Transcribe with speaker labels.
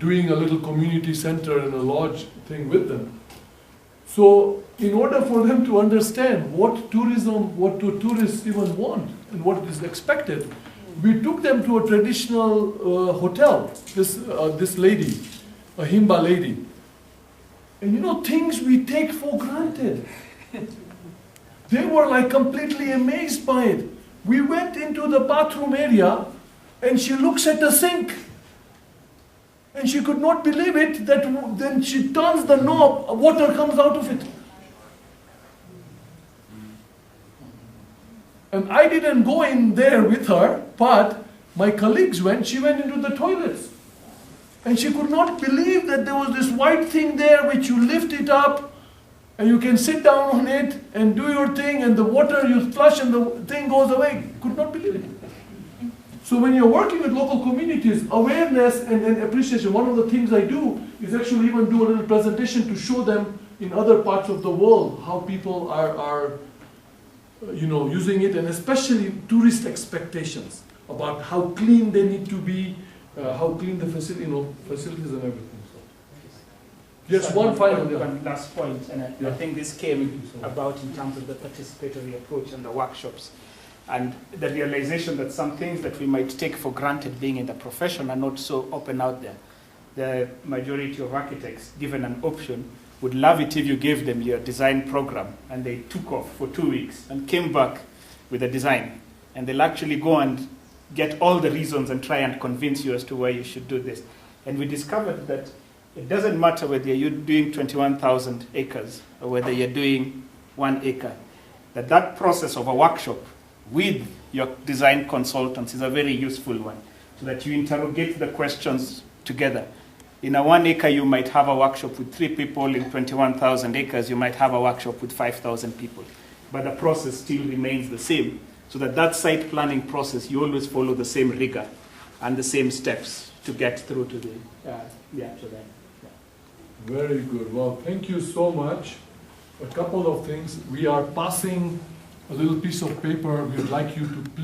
Speaker 1: doing a little community center and a lodge thing with them. So in order for them to understand what tourists even want and what is expected, we took them to a traditional hotel, this lady, a Himba lady. And you know, things we take for granted. They were like completely amazed by it. We went into the bathroom area and she looks at the sink. And she could not believe it that then she turns the knob, water comes out of it. And I didn't go in there with her, but my colleagues went, she went into the toilets. And she could not believe that there was this white thing there which you lift it up and you can sit down on it and do your thing and the water you flush and the thing goes away. Could not believe it. So when you're working with local communities, awareness and appreciation, one of the things I do is actually even do a little presentation to show them in other parts of the world how people are using it, and especially tourist expectations about how clean they need to be, how clean the facilities and everything. Yes,
Speaker 2: so
Speaker 1: one
Speaker 2: last point, and I think this came about in terms of the participatory approach and the workshops, and the realization that some things that we might take for granted being in the profession are not so open out there. The majority of architects, given an option, would love it if you gave them your design program and they took off for 2 weeks and came back with a design. And they'll actually go and get all the reasons and try and convince you as to why you should do this. And we discovered that it doesn't matter whether you're doing 21,000 acres or whether you're doing 1 acre, that process of a workshop with your design consultants is a very useful one, so that you interrogate the questions together. In a 1 acre, you might have a workshop with 3 people. In 21,000 acres, you might have a workshop with 5,000 people. But the process still remains the same, so that site planning process, you always follow the same rigor and the same steps to get through to the actual end.
Speaker 1: Very good. Well, thank you so much. A couple of things. We are passing a little piece of paper. We'd like you to please